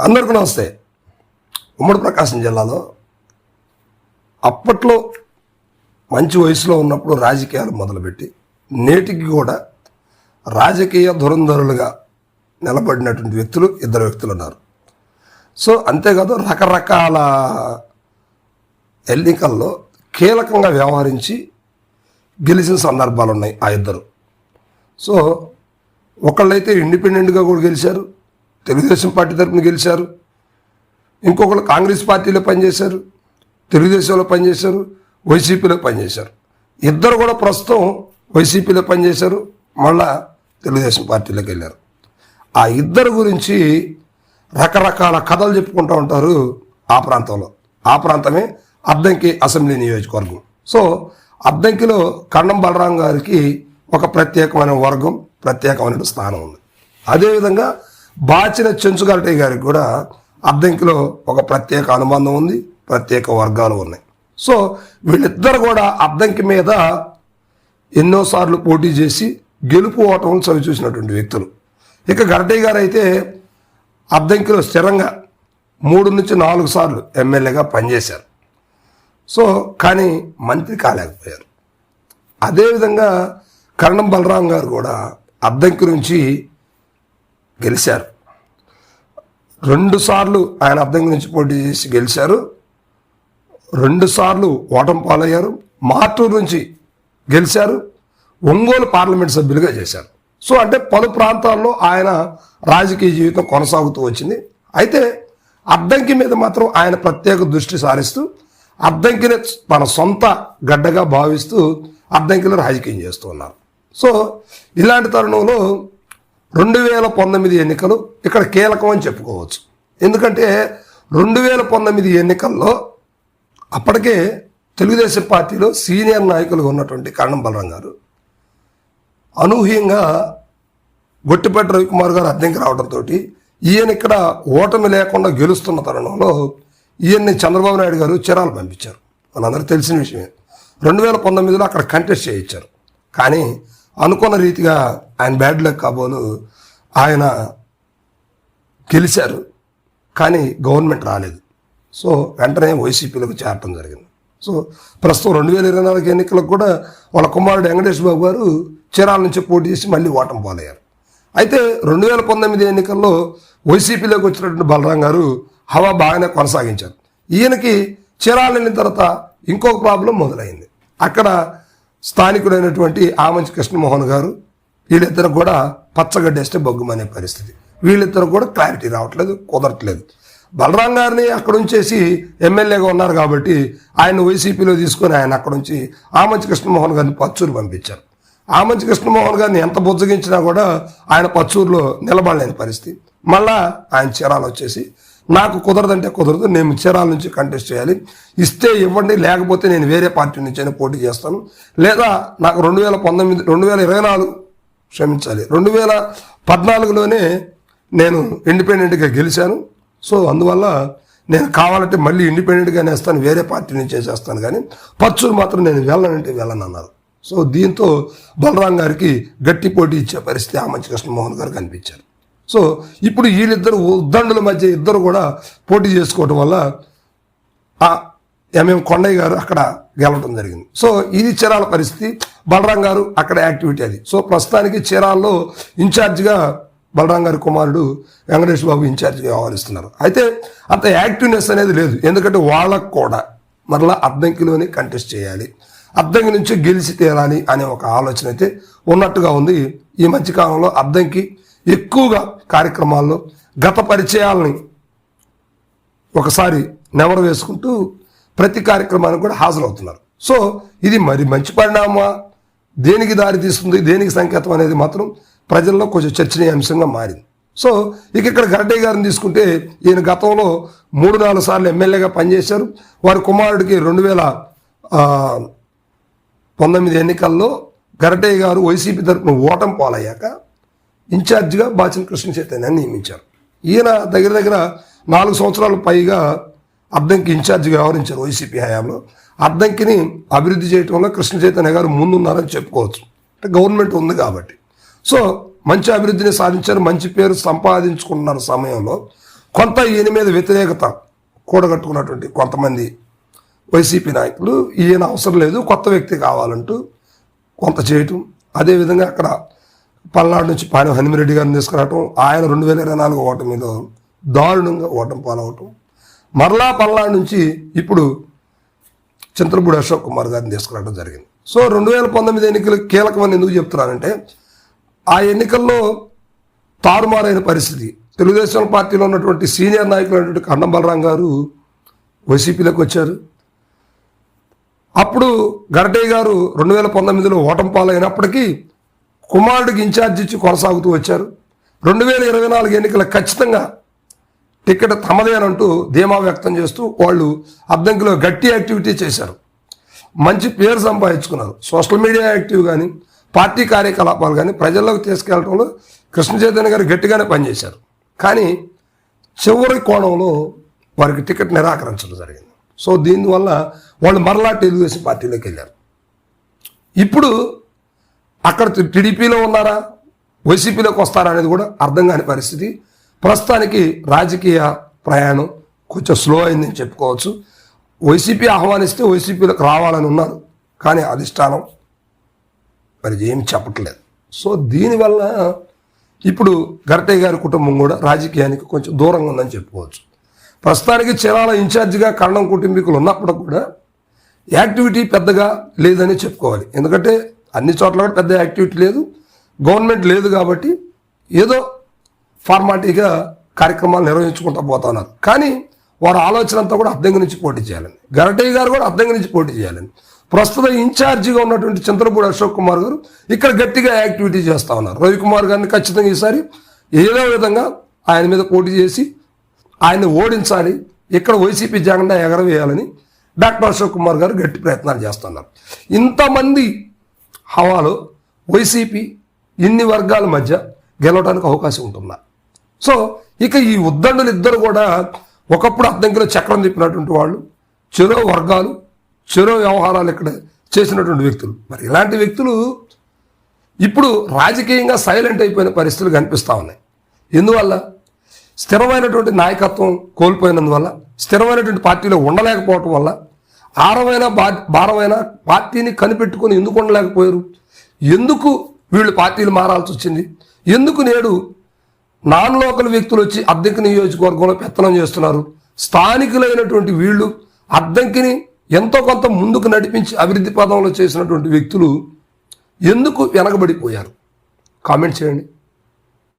అందరికీ నమస్తే. ఉమ్మడి ప్రకాశం జిల్లాలో అప్పట్లో మంచి వయసులో ఉన్నప్పుడు రాజకీయాలు మొదలుపెట్టి నేటికి కూడా రాజకీయ ధురంధరులుగా నిలబడినటువంటి ఇద్దరు వ్యక్తులు ఉన్నారు. సో అంతేకాదు రకరకాల ఎన్నికల్లో కీలకంగా వ్యవహరించి గెలిచిన సందర్భాలు ఉన్నాయి ఆ ఇద్దరు. సో ఒకళ్ళైతే ఇండిపెండెంట్గా కూడా గెలిచారు, తెలుగుదేశం పార్టీ తరఫున గెలిచారు. ఇంకొకరు కాంగ్రెస్ పార్టీలో పనిచేశారు, తెలుగుదేశంలో పనిచేశారు, వైసీపీలో పనిచేశారు. ఇద్దరు కూడా ప్రస్తుతం వైసీపీలో పనిచేశారు, మళ్ళా తెలుగుదేశం పార్టీలోకి వెళ్ళారు. ఆ ఇద్దరు గురించి రకరకాల కథలు చెప్పుకుంటూ ఉంటారు ఆ ప్రాంతంలో. ఆ ప్రాంతమే అద్దంకి అసెంబ్లీ నియోజకవర్గం. సో అద్దంకిలో కన్నం బలరాం గారికి ఒక ప్రత్యేకమైన వర్గం, ప్రత్యేకమైన స్థానం ఉంది. అదేవిధంగా బాచిన చెంచుగరటయ్య గారికి కూడా అద్దంకిలో ఒక ప్రత్యేక అనుబంధం ఉంది, ప్రత్యేక వర్గాలు ఉన్నాయి. సో వీళ్ళిద్దరు కూడా అద్దంకి మీద ఎన్నోసార్లు పోటీ చేసి గెలుపు ఓటములు చవి చూసినటువంటి వ్యక్తులు. ఇక గరటయ్య గారు అయితే అద్దంకిలో స్థిరంగా 3 నుంచి 4 సార్లు ఎమ్మెల్యేగా పనిచేశారు. సో కానీ మంత్రి కాలేకపోయారు. అదేవిధంగా కరణం బలరాం గారు కూడా అద్దంకి నుంచి గెలిచారు. 2 సార్లు ఆయన అద్దంకి నుంచి పోటీ చేసి గెలిచారు, 2 సార్లు ఓటమి పాలయ్యారు. మార్టూరు నుంచి గెలిచారు, ఒంగోలు పార్లమెంట్ సభ్యులుగా చేశారు. సో అంటే పలు ప్రాంతాల్లో ఆయన రాజకీయ జీవితం కొనసాగుతూ వచ్చింది. అయితే అద్దంకి మీద మాత్రం ఆయన ప్రత్యేక దృష్టి సారిస్తూ అద్దంకిని తన సొంత గడ్డగా భావిస్తూ అద్దంకిలో రాజకీయం చేస్తూ ఉన్నారు. సో ఇలాంటి తరుణంలో 2019 ఎన్నికలు ఇక్కడ కీలకం అని చెప్పుకోవచ్చు. ఎందుకంటే 2019 ఎన్నికల్లో అప్పటికే తెలుగుదేశం పార్టీలో సీనియర్ నాయకులుగా ఉన్నటువంటి కరణం బలరాం గారు అనూహ్యంగా గొట్టిపేట రవికుమార్ గారు అద్దెంకి రావడంతో ఈయన ఇక్కడ ఓటమి లేకుండా గెలుస్తున్న తరుణంలో ఈయన్ని చంద్రబాబు నాయుడు గారు చీరాలు పంపించారు. మనందరికీ తెలిసిన విషయమే. 2019లో అక్కడ కంటెస్ట్ చేయించారు. కానీ అనుకున్న రీతిగా ఆయన బ్యాడ్ లక్ కాబోలు ఆయన గెలిచారు, కానీ గవర్నమెంట్ రాలేదు. సో వెంటనే వైసీపీలకు చేరటం జరిగింది. సో ప్రస్తుతం 2024 ఎన్నికలకు కూడా వాళ్ళ కుమారుడు వెంకటేష్ బాబు గారు చీరాల నుంచి పోటీ చేసి మళ్ళీ ఓటమి పాలయ్యారు. అయితే 2019 ఎన్నికల్లో వైసీపీలోకి వచ్చినటువంటి బలరాం గారు హవా బాగానే కొనసాగించారు. ఈయనకి చీరాల వెళ్ళిన తర్వాత ఇంకొక ప్రాబ్లం మొదలైంది. అక్కడ స్థానికుడైనటువంటి ఆమంచి కృష్ణమోహన్ గారు, వీళ్ళిద్దరు కూడా పచ్చగడ్డేస్తే బొగ్గుమనే పరిస్థితి. వీళ్ళిద్దరు కూడా క్లారిటీ రావట్లేదు, కుదరట్లేదు. బలరాం గారిని అక్కడ ఉంచేసి ఎమ్మెల్యేగా ఉన్నారు కాబట్టి ఆయన వైసీపీలో తీసుకొని ఆయన అక్కడ నుంచి ఆమంచి కృష్ణమోహన్ గారిని పచ్చూరు పంపించారు. ఆమంచి కృష్ణమోహన్ గారిని ఎంత బుజ్జగించినా కూడా ఆయన పచ్చూరులో నిలబడలేని పరిస్థితి. మళ్ళా ఆయన చీరాలు వచ్చేసి నాకు కుదరదంటే కుదరదు, నేను చీరాల నుంచి కంటెస్ట్ చేయాలి, ఇస్తే ఇవ్వండి, లేకపోతే నేను వేరే పార్టీ నుంచి అయినా పోటీ చేస్తాను, లేదా నాకు 2014లోనే నేను ఇండిపెండెంట్గా గెలిచాను. సో అందువల్ల నేను కావాలంటే మళ్ళీ ఇండిపెండెంట్గానే వేస్తాను, వేరే పార్టీ నుంచి చేసేస్తాను, కానీ పచ్చూరు మాత్రం నేను వెళ్ళనంటే వెళ్ళను అన్నారు. సో దీంతో బలరాం గారికి గట్టి పోటీ ఇచ్చే పరిస్థితి ఆమంచి కృష్ణమోహన్ గారు కనిపించారు. సో ఇప్పుడు వీళ్ళిద్దరు ఉద్దండుల మధ్య ఇద్దరు కూడా పోటీ చేసుకోవటం వల్ల ఎంఎం కొండయ్య గారు అక్కడ గెలవడం జరిగింది. సో ఇది చీరాల పరిస్థితి. బలరాం గారు అక్కడ యాక్టివిటీ అది. సో ప్రస్తుతానికి చీరాల్లో ఇన్ఛార్జిగా బలరాం గారి కుమారుడు వెంకటేష్ బాబు ఇన్ఛార్జిగా వ్యవహరిస్తున్నారు. అయితే అంత యాక్టివ్నెస్ అనేది లేదు. ఎందుకంటే వాళ్ళకు కూడా మరలా అద్దంకిలోనే కంటెస్ట్ చేయాలి, అద్దంకి నుంచి గెలిచి తీరాలి అనే ఒక ఆలోచన అయితే ఉన్నట్టుగా ఉంది. ఈ మధ్యకాలంలో అద్దంకి ఎక్కువగా కార్యక్రమాల్లో గత పరిచయాలని ఒకసారి నెవరు వేసుకుంటూ ప్రతి కార్యక్రమానికి కూడా హాజరవుతున్నారు. సో ఇది మరి మంచి పరిణామా, దేనికి దారి తీస్తుంది, దేనికి సంకేతం అనేది మాత్రం ప్రజల్లో కొంచెం చర్చనీయాంశంగా మారింది. సో ఇక్కడ గరటయ్య గారిని తీసుకుంటే ఈయన గతంలో 3-4 సార్లు ఎమ్మెల్యేగా పనిచేశారు. వారి కుమారుడికి 2019 ఎన్నికల్లో గరటయ్య గారు వైసీపీ తరఫున ఓటమి పాలయ్యాక ఇన్ఛార్జిగా బాచిన కృష్ణ చైతన్యాన్ని నియమించారు. ఈయన దగ్గర 4 సంవత్సరాల పైగా అద్దంకి ఇన్ఛార్జిగా వ్యవహరించారు వైసీపీ హయాంలో. అద్దంకిని అభివృద్ధి చేయడంలో కృష్ణ చైతన్య గారు ముందున్నారని చెప్పుకోవచ్చు. అంటే గవర్నమెంట్ ఉంది కాబట్టి. సో మంచి అభివృద్ధిని సాధించారు, మంచి పేరు సంపాదించుకున్న సమయంలో కొంత ఈయన మీద వ్యతిరేకత కూడగట్టుకున్నటువంటి కొంతమంది వైసీపీ నాయకులు ఈయన అవసరం లేదు, కొత్త వ్యక్తి కావాలంటూ కొంత చేయటం. అదేవిధంగా అక్కడ పల్నాడు నుంచి పాణి హనుమిరెడ్డి గారిని తీసుకురావటం, ఆయన 2024 ఓటమిలో దారుణంగా ఓటమి పాలవటం. మరలా పల్నాడు నుంచి ఇప్పుడు చింతలపూడి అశోక్ కుమార్ గారిని తీసుకురావడం జరిగింది. సో 2019 ఎన్నికలు కీలకమని ఎందుకు చెప్తున్నానంటే, ఆ ఎన్నికల్లో తారుమారైన పరిస్థితి. తెలుగుదేశం పార్టీలో ఉన్నటువంటి సీనియర్ నాయకులు అయినటువంటి కన్నం బలరాం గారు వైసీపీలోకి వచ్చారు. అప్పుడు గరటయ్య గారు 2019లో ఓటమి పాలైనప్పటికీ కుమారుడికి ఇన్ఛార్జ్ ఇచ్చి కొనసాగుతూ వచ్చారు. 2024 ఎన్నికల ఖచ్చితంగా టికెట్ తమదేనంటూ ధీమా వ్యక్తం చేస్తూ వాళ్ళు అద్దంకిలో గట్టి యాక్టివిటీ చేశారు, మంచి పేరు సంపాదించుకున్నారు. సోషల్ మీడియా యాక్టివ్ కానీ, పార్టీ కార్యకలాపాలు కానీ ప్రజల్లోకి తీసుకెళ్లడంలో కృష్ణ చైతన్య గారు గట్టిగానే పనిచేశారు. కానీ చివరి కోణంలో వారికి టికెట్ నిరాకరించడం జరిగింది. సో దీనివల్ల వాళ్ళు మరలా తెలుగుదేశం పార్టీలోకి వెళ్ళారు. ఇప్పుడు అక్కడ టీడీపీలో ఉన్నారా, వైసీపీలోకి వస్తారా అనేది కూడా అర్థం కాని పరిస్థితి. ప్రస్తుతానికి రాజకీయ ప్రయాణం కొంచెం స్లో అయిందని చెప్పుకోవచ్చు. వైసీపీ ఆహ్వానిస్తే వైసీపీలోకి రావాలని ఉన్నారు, కానీ అధిష్టానం మరి ఏం చెప్పట్లేదు. సో దీనివల్ల ఇప్పుడు గరటయ్య గారి కుటుంబం కూడా రాజకీయానికి కొంచెం దూరంగా ఉందని చెప్పుకోవచ్చు. ప్రస్తుతానికి చీరాల ఇన్ఛార్జిగా కరణం కుటుంబీకులు ఉన్నప్పుడు కూడా యాక్టివిటీ పెద్దగా లేదని చెప్పుకోవాలి. ఎందుకంటే అన్ని చోట్ల కూడా పెద్ద యాక్టివిటీ లేదు, గవర్నమెంట్ లేదు కాబట్టి ఏదో ఫార్మాలిటీగా కార్యక్రమాలు నిర్వహించుకుంటూ పోతా ఉన్నారు. కానీ వారి ఆలోచన అంతా కూడా అద్దంకి నుంచి పోటీ చేయాలని, గరటయ్య గారు కూడా అద్దంకి నుంచి పోటీ చేయాలని. ప్రస్తుతం ఇన్ఛార్జిగా ఉన్నటువంటి చింతలపూడి అశోక్ కుమార్ గారు ఇక్కడ గట్టిగా యాక్టివిటీ చేస్తూ ఉన్నారు. రవికుమార్ గారిని ఖచ్చితంగా ఈసారి ఏదో విధంగా ఆయన మీద పోటీ చేసి ఆయన్ని ఓడించాలి, ఇక్కడ వైసీపీ జెండా ఎగరవేయాలని డాక్టర్ అశోక్ కుమార్ గారు గట్టి ప్రయత్నాలు చేస్తున్నారు. ఇంతమంది హవాలో వైసీపీ ఇన్ని వర్గాల మధ్య గెలవడానికి అవకాశం ఉంటుందా? సో ఇక ఈ ఉద్దండులు ఇద్దరు కూడా ఒకప్పుడు అద్దంకిలో చక్రం తిప్పినటువంటి వాళ్ళు, చెరో వర్గాలు, చెరో వ్యవహారాలు ఇక్కడ చేసినటువంటి వ్యక్తులు. మరి ఇలాంటి వ్యక్తులు ఇప్పుడు రాజకీయంగా సైలెంట్ అయిపోయిన పరిస్థితులు కనిపిస్తూ ఉన్నాయి. ఎందువల్ల? స్థిరమైనటువంటి నాయకత్వం కోల్పోయినందువల్ల, స్థిరమైనటువంటి పార్టీలో ఉండలేకపోవటం వల్ల, భారమైన పార్టీని కనిపెట్టుకొని ఎందుకు ఉండలేకపోయారు? ఎందుకు వీళ్ళు పార్టీలు మారాల్సి వచ్చింది? ఎందుకు నేడు నాన్ లోకల్ వ్యక్తులు వచ్చి అద్దంకి నియోజకవర్గంలో పెత్తనం చేస్తున్నారు? స్థానికులైనటువంటి వీళ్ళు అద్దంకిని ఎంతో కొంత ముందుకు నడిపించి అభివృద్ధి పదంలో చేసినటువంటి వ్యక్తులు ఎందుకు వెనకబడిపోయారు? కామెంట్ చేయండి.